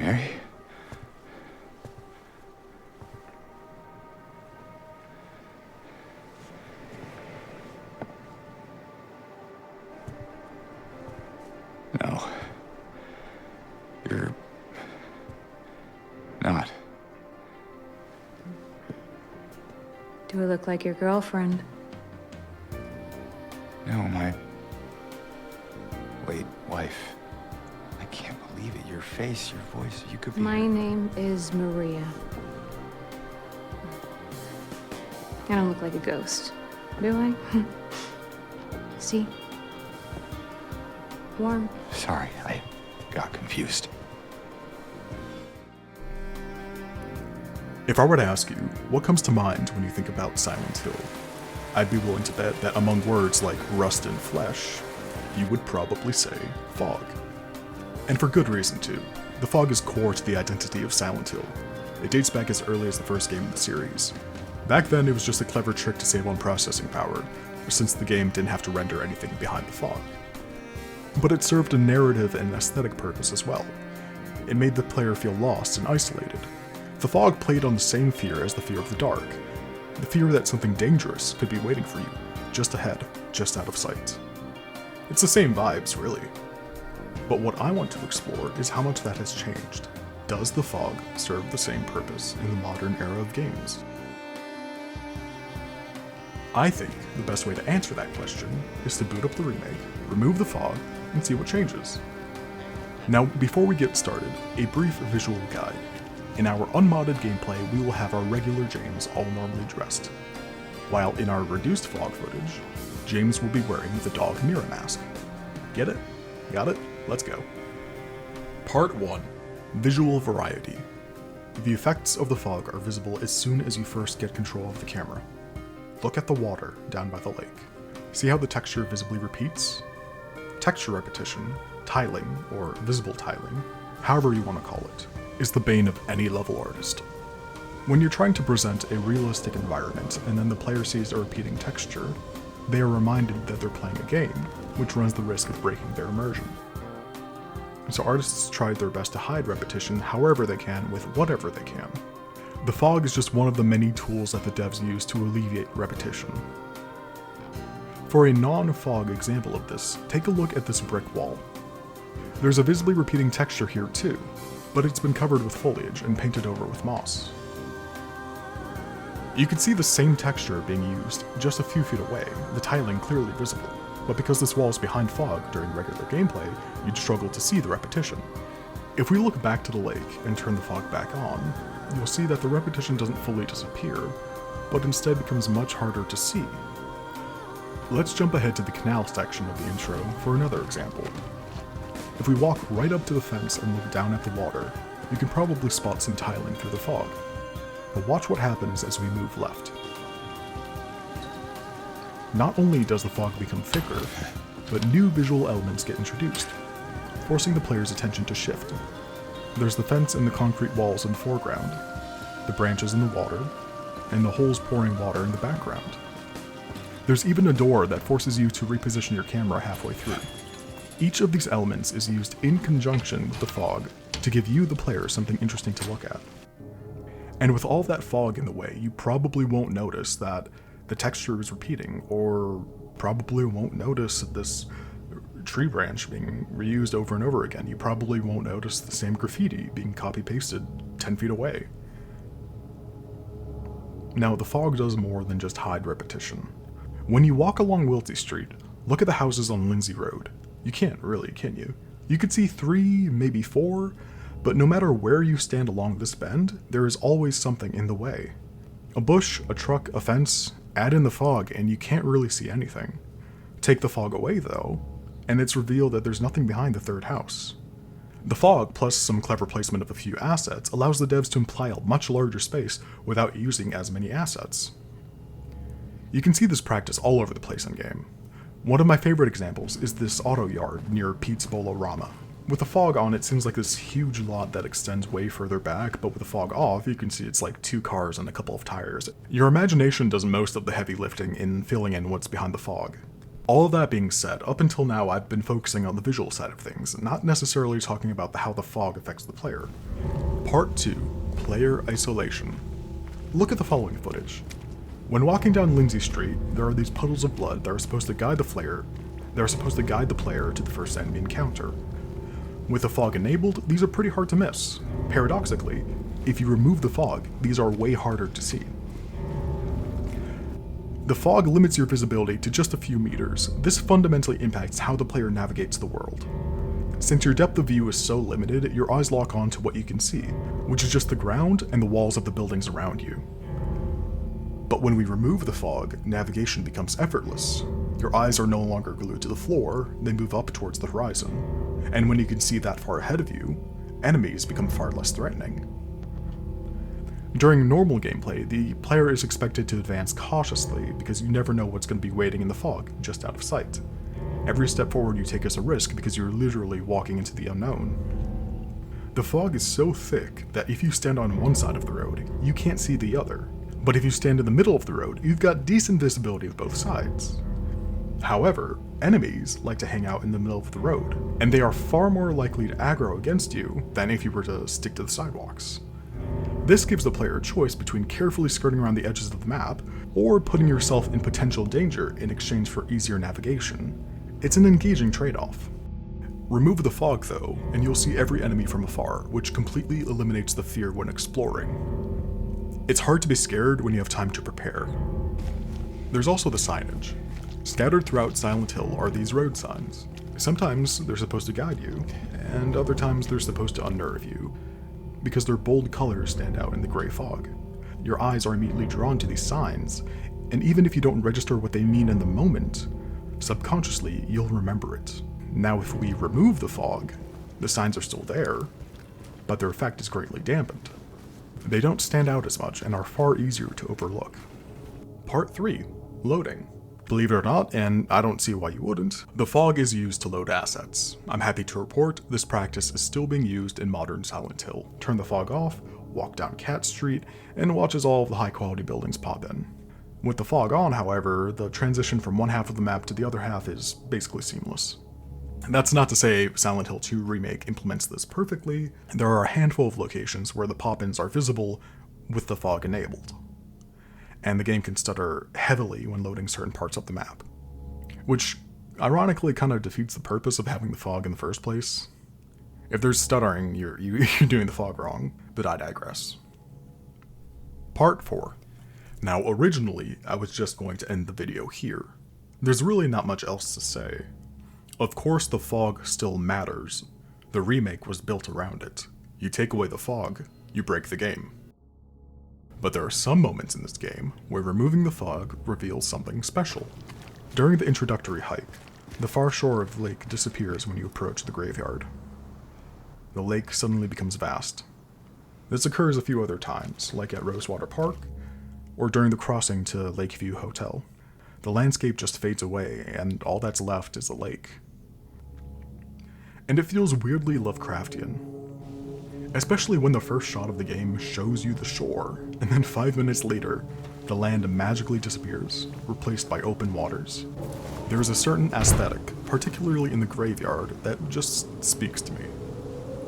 Mary? No. You're not. Do I look like your girlfriend? No, my late wife. I can't believe it. Your face, your voice, you could be... My name is Maria. I don't look like a ghost, do I? See? Warm. Sorry, I got confused. If I were to ask you, what comes to mind when you think about Silent Hill? I'd be willing to bet that among words like rust and flesh, you would probably say fog. And for good reason too. The fog is core to the identity of Silent Hill. It dates back as early as the first game in the series. Back then it was just a clever trick to save on processing power, since the game didn't have to render anything behind the fog. But it served a narrative and aesthetic purpose as well. It made the player feel lost and isolated. The fog played on the same fear as the fear of the dark. The fear that something dangerous could be waiting for you, just ahead, just out of sight. It's the same vibes, really. But what I want to explore is how much that has changed. Does the fog serve the same purpose in the modern era of games? I think the best way to answer that question is to boot up the remake, remove the fog, and see what changes. Now, before we get started, a brief visual guide. In our unmodded gameplay, we will have our regular James all normally dressed, while in our reduced fog footage, James will be wearing the dog Mira mask. Get it? Got it? Let's go. Part 1. Visual variety. The effects of the fog are visible as soon as you first get control of the camera. Look at the water down by the lake. See how the texture visibly repeats? Texture repetition, tiling, or visible tiling, however you want to call it, is the bane of any level artist. When you're trying to present a realistic environment and then the player sees a repeating texture, they are reminded that they're playing a game, which runs the risk of breaking their immersion. So artists tried their best to hide repetition however they can with whatever they can. The fog is just one of the many tools that the devs use to alleviate repetition. For a non-fog example of this, take a look at this brick wall. There's a visibly repeating texture here too, but it's been covered with foliage and painted over with moss. You can see the same texture being used just a few feet away, the tiling clearly visible, but because this wall is behind fog during regular gameplay, you'd struggle to see the repetition. If we look back to the lake and turn the fog back on, you'll see that the repetition doesn't fully disappear, but instead becomes much harder to see. Let's jump ahead to the canal section of the intro for another example. If we walk right up to the fence and look down at the water, you can probably spot some tiling through the fog. But watch what happens as we move left. Not only does the fog become thicker, but new visual elements get introduced, forcing the player's attention to shift. There's the fence and the concrete walls in the foreground, the branches in the water, and the holes pouring water in the background. There's even a door that forces you to reposition your camera halfway through. Each of these elements is used in conjunction with the fog to give you, the player, something interesting to look at. And with all that fog in the way, you probably won't notice that the texture is repeating, or probably won't notice this tree branch being reused over and over again. You probably won't notice the same graffiti being copy-pasted 10 feet away. Now, the fog does more than just hide repetition. When you walk along Wiltsey Street, look at the houses on Lindsay Road. You can't really, can you? You could see 3, maybe 4, but no matter where you stand along this bend, there is always something in the way. A bush, a truck, a fence, add in the fog and you can't really see anything. Take the fog away though, and it's revealed that there's nothing behind the third house. The fog, plus some clever placement of a few assets, allows the devs to imply a much larger space without using as many assets. You can see this practice all over the place in game. One of my favorite examples is this auto yard near Pete's Bolorama. With the fog on, it seems like this huge lot that extends way further back, but with the fog off, you can see it's like 2 cars and a couple of tires. Your imagination does most of the heavy lifting in filling in what's behind the fog. All of that being said, up until now I've been focusing on the visual side of things, not necessarily talking about how the fog affects the player. Part 2, Player Isolation. Look at the following footage. When walking down Lindsay Street, there are these puddles of blood that are supposed to guide the player to the first enemy encounter. With the fog enabled, these are pretty hard to miss. Paradoxically, if you remove the fog, these are way harder to see. The fog limits your visibility to just a few meters. This fundamentally impacts how the player navigates the world. Since your depth of view is so limited, your eyes lock on to what you can see, which is just the ground and the walls of the buildings around you. But when we remove the fog, navigation becomes effortless. Your eyes are no longer glued to the floor, they move up towards the horizon. And when you can see that far ahead of you, enemies become far less threatening. During normal gameplay, the player is expected to advance cautiously because you never know what's going to be waiting in the fog, just out of sight. Every step forward you take is a risk because you're literally walking into the unknown. The fog is so thick that if you stand on one side of the road, you can't see the other. But if you stand in the middle of the road, you've got decent visibility of both sides. However, enemies like to hang out in the middle of the road, and they are far more likely to aggro against you than if you were to stick to the sidewalks. This gives the player a choice between carefully skirting around the edges of the map, or putting yourself in potential danger in exchange for easier navigation. It's an engaging trade-off. Remove the fog though, and you'll see every enemy from afar, which completely eliminates the fear when exploring. It's hard to be scared when you have time to prepare. There's also the signage. Scattered throughout Silent Hill are these road signs. Sometimes they're supposed to guide you, and other times they're supposed to unnerve you, because their bold colors stand out in the gray fog. Your eyes are immediately drawn to these signs, and even if you don't register what they mean in the moment, subconsciously you'll remember it. Now if we remove the fog, the signs are still there, but their effect is greatly dampened. They don't stand out as much and are far easier to overlook. Part 3, Loading. Believe it or not, and I don't see why you wouldn't, the fog is used to load assets. I'm happy to report this practice is still being used in modern Silent Hill. Turn the fog off, walk down Cat Street, and watch as all of the high quality buildings pop in. With the fog on, however, the transition from one half of the map to the other half is basically seamless. That's not to say Silent Hill 2 Remake implements this perfectly. There are a handful of locations where the pop-ins are visible with the fog enabled, and the game can stutter heavily when loading certain parts of the map, which ironically kind of defeats the purpose of having the fog in the first place. If there's stuttering, you're doing the fog wrong, but I digress. Part 4. Now originally, I was just going to end the video here. There's really not much else to say. Of course the fog still matters. The remake was built around it. You take away the fog, you break the game. But there are some moments in this game where removing the fog reveals something special. During the introductory hike, the far shore of the lake disappears when you approach the graveyard. The lake suddenly becomes vast. This occurs a few other times, like at Rosewater Park, or during the crossing to Lakeview Hotel. The landscape just fades away, and all that's left is a lake. And it feels weirdly Lovecraftian. Especially when the first shot of the game shows you the shore, and then 5 minutes later, the land magically disappears, replaced by open waters. There is a certain aesthetic, particularly in the graveyard, that just speaks to me.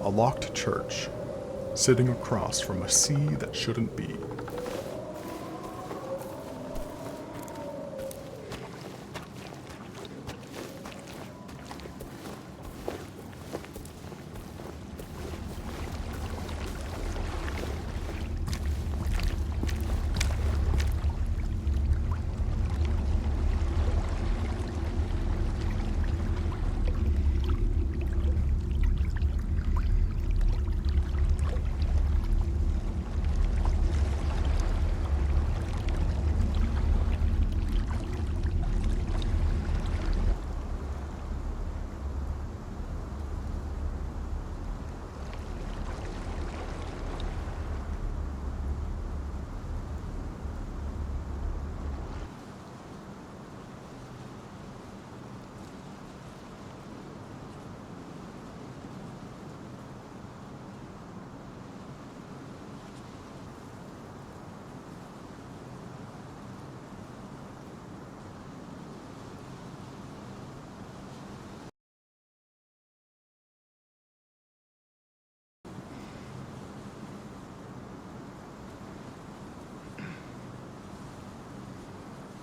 A locked church, sitting across from a sea that shouldn't be.